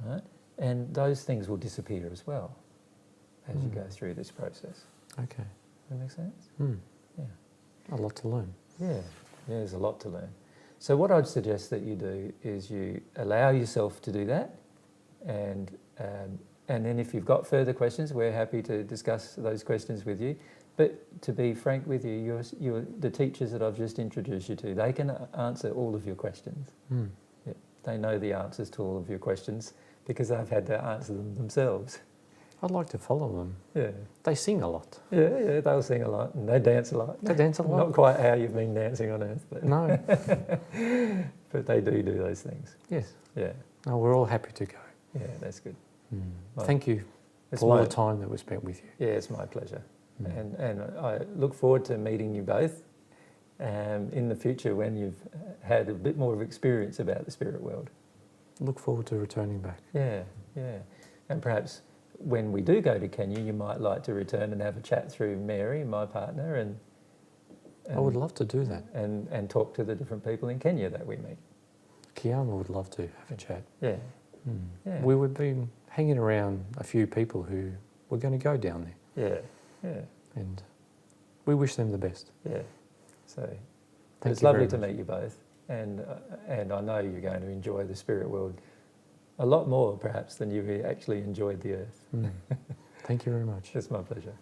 right? And those things will disappear as well as you go through this process. Okay. Does that make sense? Yeah. A lot to learn. Yeah, there's a lot to learn. So what I'd suggest that you do is you allow yourself to do that, and then if you've got further questions, we're happy to discuss those questions with you. But to be frank with you, the teachers that I've just introduced you to, they can answer all of your questions. Yeah, they know the answers to all of your questions because they've had to answer them themselves. I'd like to follow them. Yeah. They sing a lot. Yeah, they'll sing a lot and they dance a lot. They dance a lot. Not quite how you've been dancing on earth, but No. but they do those things. Yes. Yeah, No, we're all happy to go. yeah, that's good. Well, Thank you It's for all my, the time that we spent with you. yeah, it's my pleasure. And I look forward to meeting you both in the future when you've had a bit more of experience about the spirit world. Look forward to returning back. Yeah, yeah. And perhaps when we do go to Kenya, you might like to return and have a chat through Mary, my partner, and I would love to do that. and talk to the different people in Kenya that we meet. Kiama would love to have a chat. Yeah, yeah. We would be hanging around a few people who were going to go down there, Yeah, yeah, and we wish them the best. yeah. So Thank it's you lovely very to much. meet you both, and I know you're going to enjoy the spirit world a lot more perhaps than you actually enjoyed the earth. Thank you very much. It's my pleasure.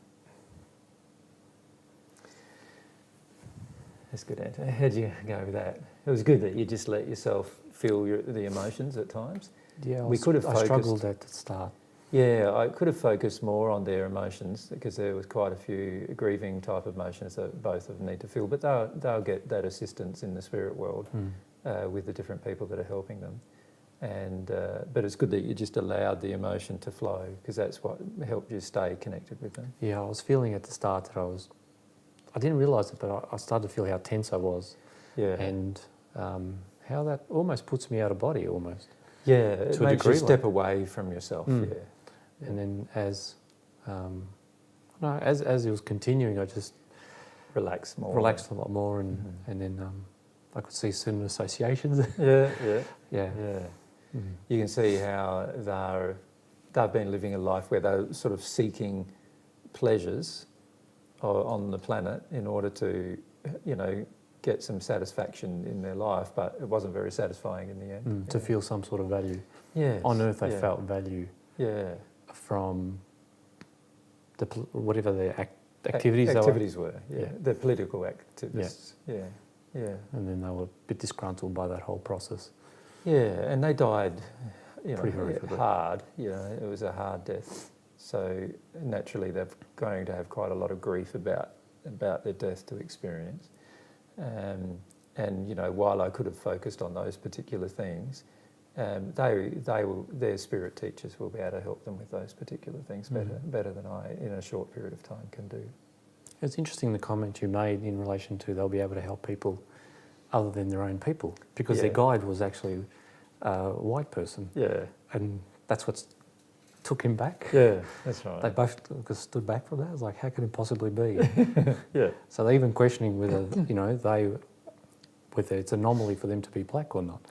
That's good, Anto. How'd you go with that? It was good that you just let yourself feel the emotions at times. Yeah, We could have I focused- struggled at the start. Yeah, I could have focused more on their emotions because there was quite a few grieving type of emotions that both of them need to feel, but they'll get that assistance in the spirit world with the different people that are helping them. And but it's good that you just allowed the emotion to flow because that's what helped you stay connected with them. Yeah, I was feeling at the start that I didn't realise it, but I started to feel how tense I was, Yeah, and how that almost puts me out of body almost. yeah, it to a makes you degree step away from yourself. Yeah, And then as it was continuing, I just relax more. relaxed a lot more, and then I could see certain associations. Yeah, yeah, Yeah. yeah. You can see how they've been living a life where they're sort of seeking pleasures on the planet in order to, get some satisfaction in their life, but it wasn't very satisfying in the end. To feel some sort of value. Yes, On earth, they yeah. felt value Yeah. from whatever their activities they were. Activities were, yeah. Yeah. The political activists. Yeah, yeah. And then they were a bit disgruntled by that whole process. Yeah, and they died, Pretty horrifically. hard. It was a hard death. So naturally, they're going to have quite a lot of grief about their death to experience. And while I could have focused on those particular things, their spirit teachers will be able to help them with those particular things better than I, in a short period of time, can do. It's interesting the comment you made in relation to they'll be able to help people other than their own people, because their guide was actually a white person, Yeah, and that's what took him back. yeah, that's right. They both stood back from that. I was like, how can it possibly be? Yeah, So they're even questioning whether whether it's an anomaly for them to be black or not.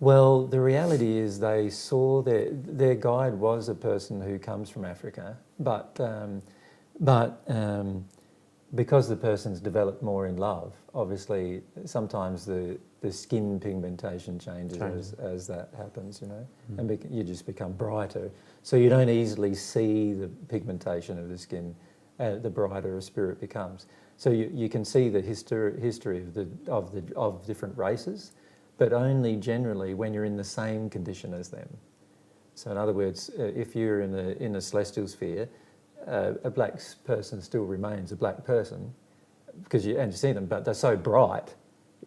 Well, the reality is they saw their guide was a person who comes from Africa, but because the person's developed more in love, obviously sometimes the skin pigmentation changes as that happens, you know, and you just become brighter. So you don't easily see the pigmentation of the skin, the brighter a spirit becomes. So you can see the history of different races, but only generally when you're in the same condition as them. So in other words, if you're in the celestial sphere, a black person still remains a black person because you see them, but they're so bright,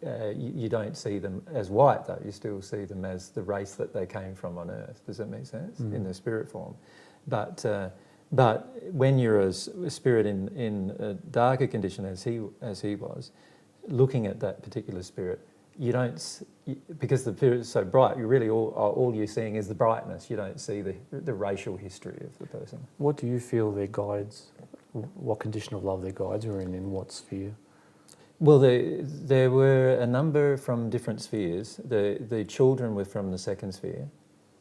you don't see them as white though. You still see them as the race that they came from on Earth. Does that make sense? In their spirit form, but when you're a spirit in a darker condition as he was, looking at that particular spirit, you don't, because the spirit is so bright, you really all you're seeing is the brightness. You don't see the racial history of the person. What do you feel their guides, what condition of love their guides were in what sphere? Well, there were a number from different spheres. The children were from the second sphere,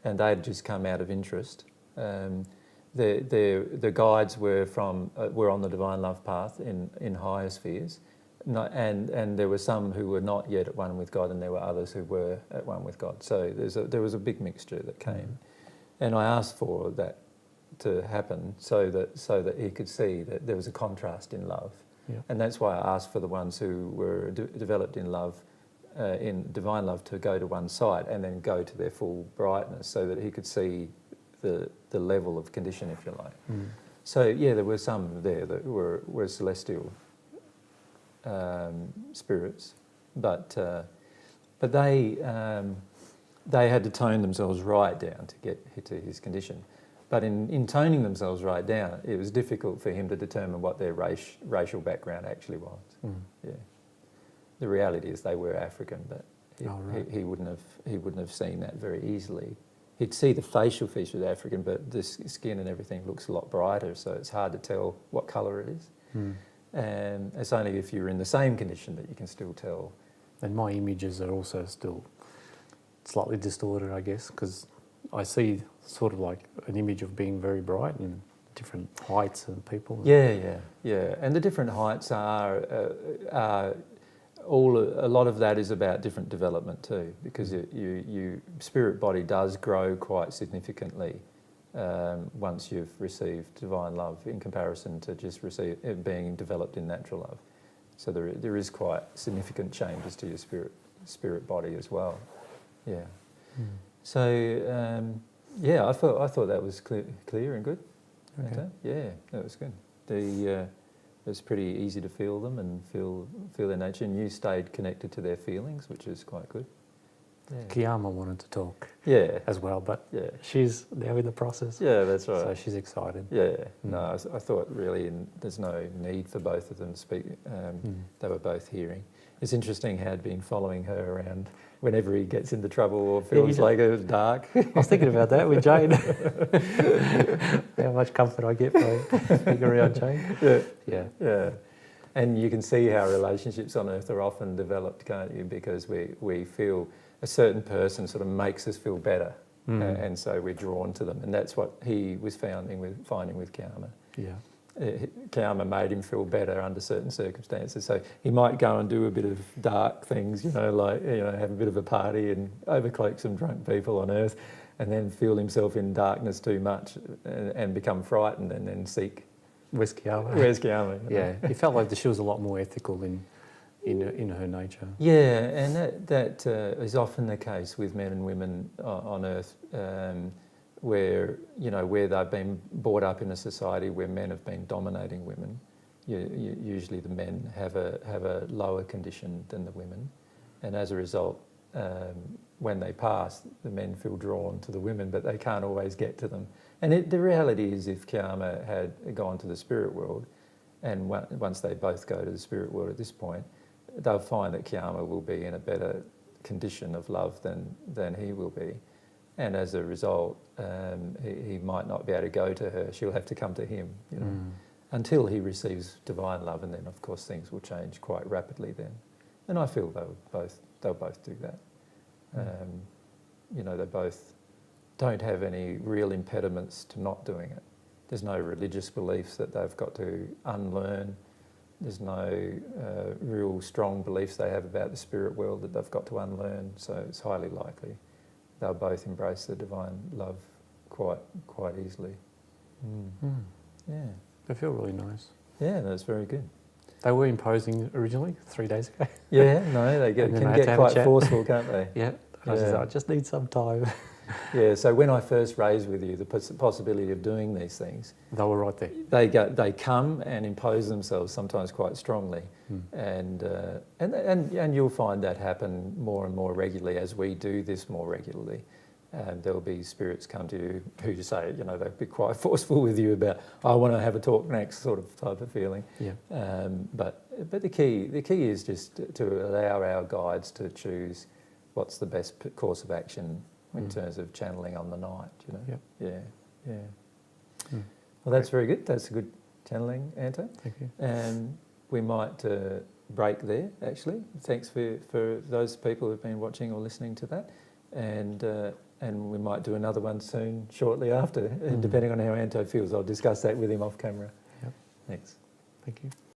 and they'd just come out of interest. The guides were on the divine love path in higher spheres. And there were some who were not yet at one with God, and there were others who were at one with God. So there was a big mixture that came, and I asked for that to happen so that he could see that there was a contrast in love, and that's why I asked for the ones who were developed in love, in divine love, to go to one side and then go to their full brightness, so that he could see the level of condition, if you like. So yeah, there were some there that were celestial spirits, but they had to tone themselves right down to get to his condition. But in toning themselves right down, it was difficult for him to determine what their racial background actually was. Yeah, the reality is they were African, but he wouldn't have seen that very easily. He'd see the facial features of African, but the skin and everything looks a lot brighter, so it's hard to tell what colour it is. And it's only if you're in the same condition that you can still tell. And my images are also still slightly distorted, I guess, because I see sort of like an image of being very bright and different heights and people. Yeah. And the different heights are a lot of that is about different development too, because your spirit body does grow quite significantly once you've received divine love, in comparison to just being developed in natural love. So there is quite significant changes to your spirit body as well. Yeah. So I thought that was clear and good. Okay. Yeah, that was good. It's pretty easy to feel them and feel their nature, and you stayed connected to their feelings, which is quite good. Yeah. Kiama wanted to talk as well, but she's now in the process. Yeah, that's right. So she's excited. Yeah, no, I thought really there's no need for both of them to speak. They were both hearing. It's interesting how I'd been following her around whenever he gets into trouble or feels like it was dark. I was thinking about that with Jane. How much comfort I get by being around Jane. Yeah. And you can see how relationships on Earth are often developed, can't you? Because we feel a certain person sort of makes us feel better, and so we're drawn to them. And that's what he was finding with Kiama. Yeah. Kiama made him feel better under certain circumstances. So he might go and do a bit of dark things, have a bit of a party and overcloak some drunk people on Earth, and then feel himself in darkness too much and become frightened, and then seek. Where's Kiama? Where's Kiama? Yeah, he felt like she was a lot more ethical in her nature. Yeah, and that is often the case with men and women on Earth, where they've been brought up in a society where men have been dominating women. Usually the men have a lower condition than the women, and as a result, when they pass, the men feel drawn to the women, but they can't always get to them. And the reality is, if Kiama had gone to the spirit world, and once they both go to the spirit world at this point, they'll find that Kiama will be in a better condition of love than he will be. And as a result, he might not be able to go to her. She'll have to come to him, until he receives divine love, and then of course things will change quite rapidly then. And I feel they'll both do that. they both don't have any real impediments to not doing it. There's no religious beliefs that they've got to unlearn. There's no real strong beliefs they have about the spirit world that they've got to unlearn. So it's highly likely they'll both embrace the divine love quite easily. Yeah. They feel really nice. Yeah, that's very good. They were imposing originally 3 days ago. Yeah, no, they And then can I had to get have a quite chat. forceful, can't they? Yeah. I Yeah. just need some time. Yeah, so when I first raised with you the possibility of doing these things, They were right there. they come and impose themselves sometimes quite strongly, and you'll find that happen more and more regularly as we do this more regularly. There'll be spirits come to you who say, they'll be quite forceful with you about, I want to have a talk next, sort of type of feeling. Yeah. But the key is just to allow our guides to choose what's the best course of action in terms of channeling on the night. Yep. Yeah. Mm. Well, that's very good. That's a good channeling, Anto. Thank you. And we might break there, actually. Thanks for those people who've been watching or listening to that. And we might do another one soon, shortly after, depending on how Anto feels. I'll discuss that with him off camera. Yep. Thanks. Thank you.